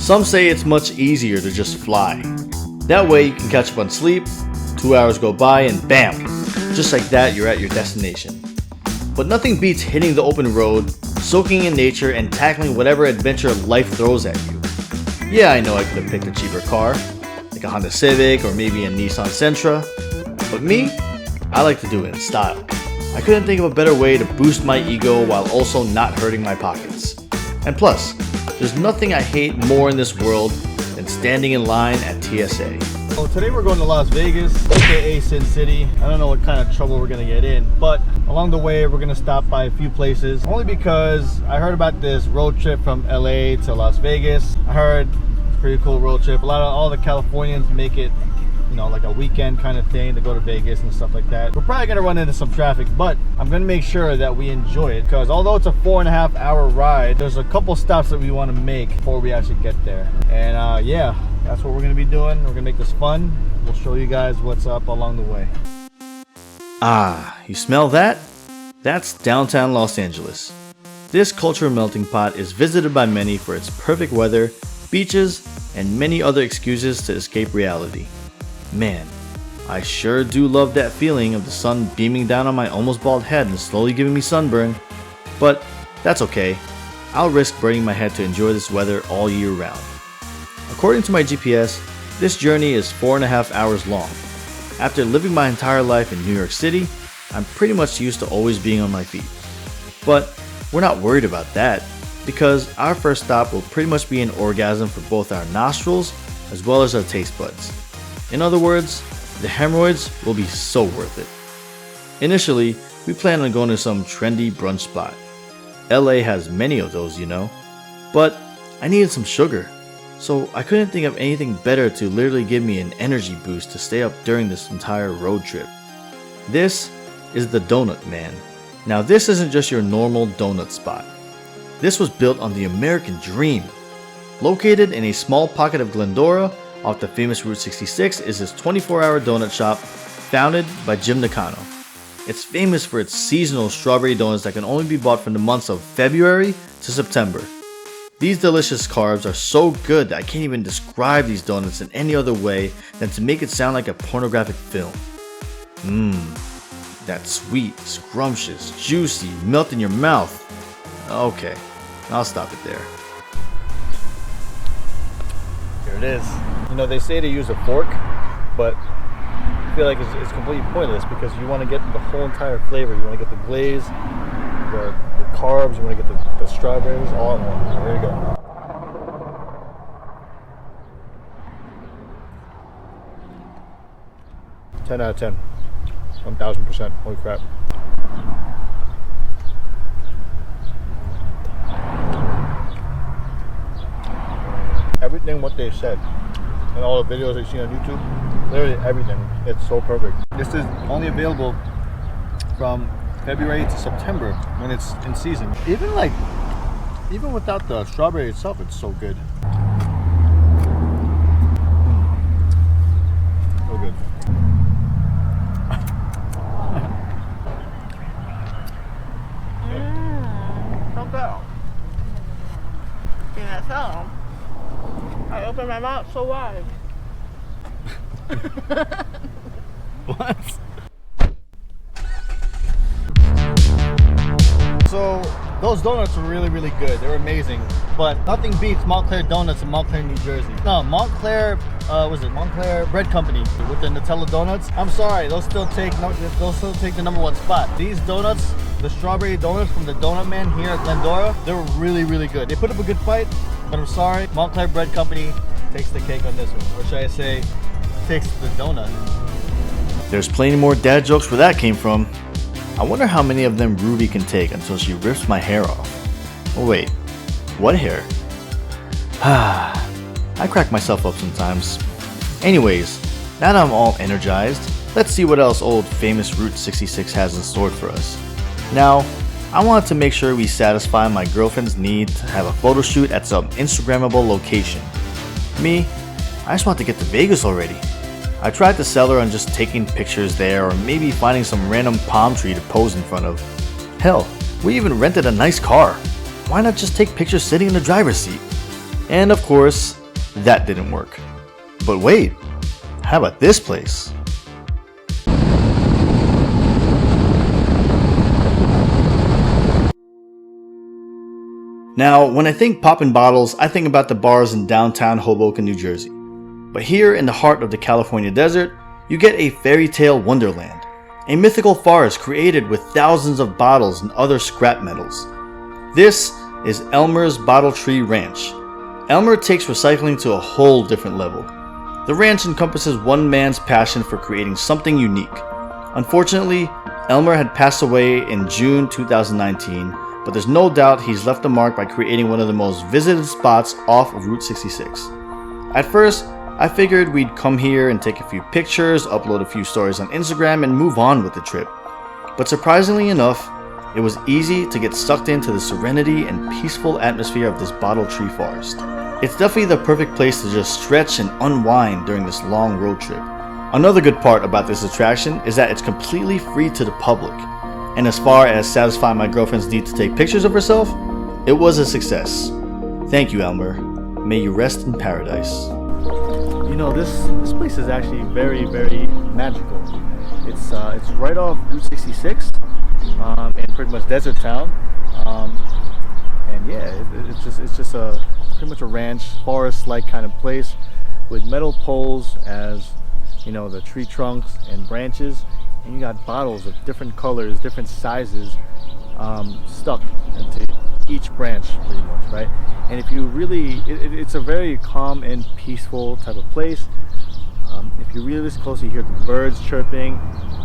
Some say it's much easier to just fly. That way you can catch up on sleep, 2 hours go by and bam, just like that you're at your destination. But nothing beats hitting the open road, soaking in nature and tackling whatever adventure life throws at you. Yeah, I know I could have picked a cheaper car, like a Honda Civic or maybe a Nissan Sentra, but me, I like to do it in style. I couldn't think of a better way to boost my ego while also not hurting my pockets. And plus, there's nothing I hate more in this world than standing in line at TSA. So today we're going to Las Vegas, aka Sin City. I don't know what kind of trouble we're gonna get in, but along the way we're gonna stop by a few places. Only because I heard about this road trip from LA to Las Vegas. I heard it's a pretty cool road trip. All the Californians make it, you know, like a weekend kind of thing to go to Vegas and stuff like that. We're probably gonna run into some traffic, but I'm gonna make sure that we enjoy it, because although it's a 4.5 hour ride, there's a couple stops that we want to make before we actually get there. And yeah, that's what we're gonna be doing. We're gonna make this fun. We'll show you guys what's up along the way. Ah, you smell that? That's downtown Los Angeles. This cultural melting pot is visited by many for its perfect weather, beaches, and many other excuses to escape reality. Man, I sure do love that feeling of the sun beaming down on my almost bald head and slowly giving me sunburn. But that's okay. I'll risk burning my head to enjoy this weather all year round. According to my GPS, this journey is 4.5 hours long. After living my entire life in New York City, I'm pretty much used to always being on my feet. But we're not worried about that, because our first stop will pretty much be an orgasm for both our nostrils as well as our taste buds. In other words, the hemorrhoids will be so worth it. Initially, we plan on going to some trendy brunch spot. LA has many of those, you know. But I needed some sugar, so I couldn't think of anything better to literally give me an energy boost to stay up during this entire road trip. This is the Donut Man. Now this isn't just your normal donut spot. This was built on the American dream. Located in a small pocket of Glendora, off the famous Route 66, is this 24-hour donut shop founded by Jim Nakano. It's famous for its seasonal strawberry donuts that can only be bought from the months of February to September. These delicious carbs are so good that I can't even describe these donuts in any other way than to make it sound like a pornographic film. That sweet, scrumptious, juicy, melt in your mouth. Okay, I'll stop it there. Here it is. You know, they say to use a fork, but I feel like it's completely pointless, because you want to get the whole entire flavor. You want to get the glaze, the carbs, you want to get the strawberries all in one. There you go. Ten out of 10. 1000%. Holy crap. Everything what they said and all the videos I've seen on YouTube, literally everything, it's so perfect. This is only available from February to September when it's in season. Even without the strawberry itself, it's so good. So good. So good. See that sound? I opened my mouth so wide. What? So those donuts were really, really good. They were amazing. But nothing beats Montclair Donuts in Montclair, New Jersey. No, Montclair, Montclair Bread Company with the Nutella donuts. I'm sorry, they'll still take the #1 spot. These donuts, the strawberry donuts from the Donut Man here at Glendora, they were really, really good. They put up a good fight, but I'm sorry, Montclair Bread Company takes the cake on this one. Or should I say, takes the donut. There's plenty more dad jokes where that came from. I wonder how many of them Ruby can take until she rips my hair off. Oh wait, what hair? I crack myself up sometimes. Anyways, now that I'm all energized, let's see what else old famous Route 66 has in store for us. Now, I wanted to make sure we satisfy my girlfriend's need to have a photo shoot at some Instagrammable location. Me, I just want to get to Vegas already. I tried to sell her on just taking pictures there, or maybe finding some random palm tree to pose in front of. Hell, we even rented a nice car. Why not just take pictures sitting in the driver's seat? And of course, That didn't work. But wait, how about this place? Now, when I think poppin' bottles, I think about the bars in downtown Hoboken, New Jersey. But here in the heart of the California desert, you get a fairy tale wonderland, a mythical forest created with thousands of bottles and other scrap metals. This is Elmer's Bottle Tree Ranch. Elmer takes recycling to a whole different level. The ranch encompasses one man's passion for creating something unique. Unfortunately, Elmer had passed away in June 2019, but there's no doubt he's left a mark by creating one of the most visited spots off of Route 66. At first, I figured we'd come here and take a few pictures, upload a few stories on Instagram, and move on with the trip. But surprisingly enough, it was easy to get sucked into the serenity and peaceful atmosphere of this bottle tree forest. It's definitely the perfect place to just stretch and unwind during this long road trip. Another good part about this attraction is that it's completely free to the public. And as far as satisfying my girlfriend's need to take pictures of herself, it was a success. Thank you, Elmer. May you rest in paradise. You know, this place is actually very, very magical. It's right off Route 66, in pretty much desert town. And yeah, it's just pretty much a ranch, forest-like kind of place with metal poles as, you know, the tree trunks and branches. And you got bottles of different colors, different sizes, stuck into each branch pretty much, right? And if you really, it's a very calm and peaceful type of place. If you really listen closely, you hear the birds chirping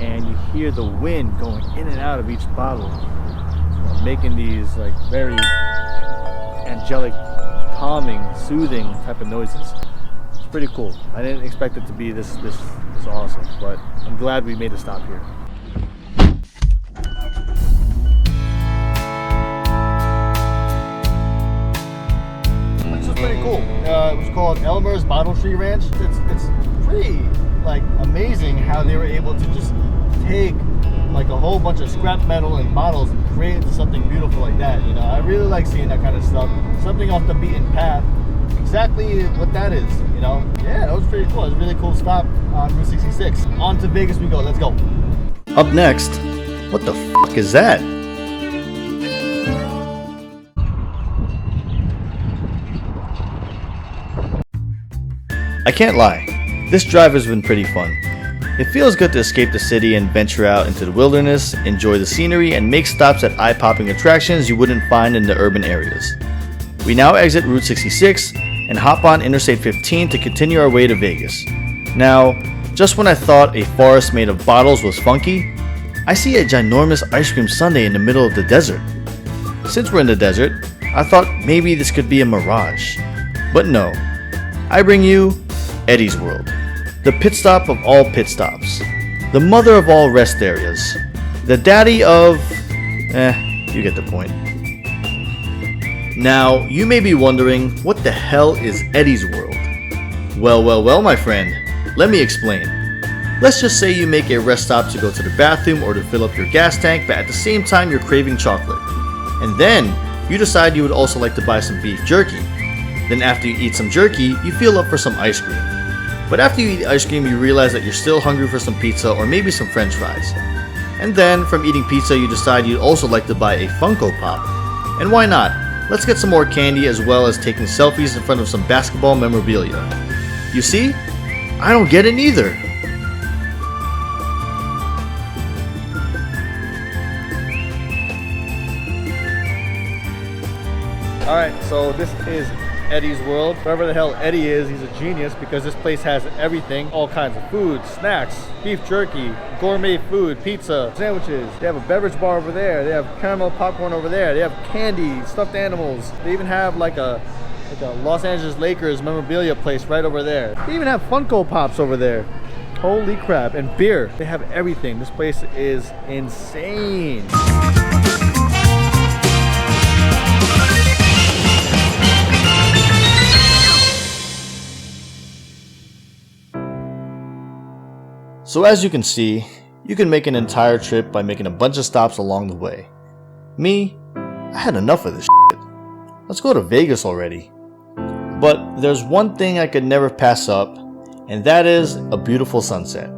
and you hear the wind going in and out of each bottle, you know, making these like very angelic, calming, soothing type of noises. It's pretty cool. I didn't expect it to be this awesome, but I'm glad we made a stop here. This is pretty cool. It was called Elmer's Bottle Tree Ranch. It's pretty like amazing how they were able to just take like a whole bunch of scrap metal and bottles and create into something beautiful like that. You know, I really like seeing that kind of stuff. Something off the beaten path. Exactly what that is, you know. Yeah, that was pretty cool. It was a really cool stop on Route 66. On to Vegas we go. Let's go. Up next, what the fuck is that? I can't lie, this drive has been pretty fun. It feels good to escape the city and venture out into the wilderness, enjoy the scenery, and make stops at eye-popping attractions you wouldn't find in the urban areas. We now exit Route 66 and hop on Interstate 15 to continue our way to Vegas. Now, just when I thought a forest made of bottles was funky, I see a ginormous ice cream sundae in the middle of the desert. Since we're in the desert, I thought maybe this could be a mirage. But no, I bring you Eddie's World, the pit stop of all pit stops, the mother of all rest areas, the daddy of... you get the point. Now, you may be wondering, what the hell is Eddie's World? Well, my friend, let me explain. Let's just say you make a rest stop to go to the bathroom or to fill up your gas tank, but at the same time you're craving chocolate. And then, you decide you would also like to buy some beef jerky. Then after you eat some jerky, you feel up for some ice cream. But after you eat ice cream, you realize that you're still hungry for some pizza or maybe some french fries. And then, from eating pizza, you decide you'd also like to buy a Funko Pop. And why not? Let's get some more candy as well as taking selfies in front of some basketball memorabilia. You see? I don't get it neither. Alright, so this is Eddie's World. Wherever the hell Eddie is, he's a genius because this place has everything. All kinds of food, snacks, beef jerky, gourmet food, pizza, sandwiches. They have a beverage bar over there. They have caramel popcorn over there. They have candy, stuffed animals. They even have like a Los Angeles Lakers memorabilia place right over there. They even have Funko Pops over there. Holy crap. And beer. They have everything. This place is insane. So as you can see, you can make an entire trip by making a bunch of stops along the way. Me, I had enough of this shit. Let's go to Vegas already. But there's one thing I could never pass up, and that is a beautiful sunset.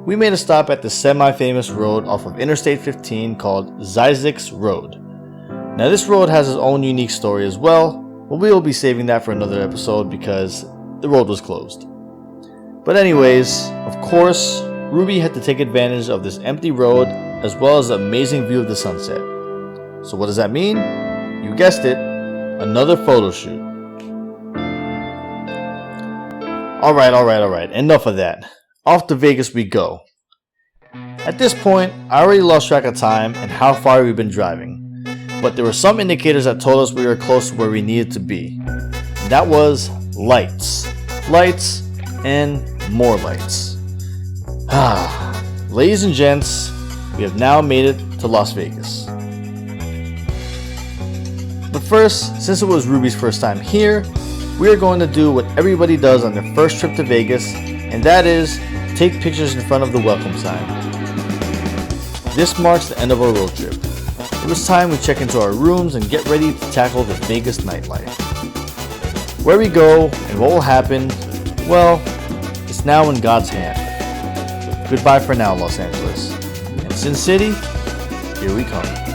We made a stop at the semi-famous road off of Interstate 15 called Zizek's Road. Now this road has its own unique story as well, but we will be saving that for another episode because the road was closed. But anyways, of course, Ruby had to take advantage of this empty road as well as the amazing view of the sunset. So what does that mean? You guessed it, another photo shoot. Alright, enough of that. Off to Vegas we go. At this point, I already lost track of time and how far we've been driving, but there were some indicators that told us we were close to where we needed to be. And that was lights. Lights and more lights. Ladies and gents, we have now made it to Las Vegas. But first, since it was Ruby's first time here, we are going to do what everybody does on their first trip to Vegas, and that is take pictures in front of the welcome sign. This marks the end of our road trip. It was time we check into our rooms and get ready to tackle the Vegas nightlife. Where we go and what will happen, well, it's now in God's hand. Goodbye for now, Los Angeles. And Sin City, here we come.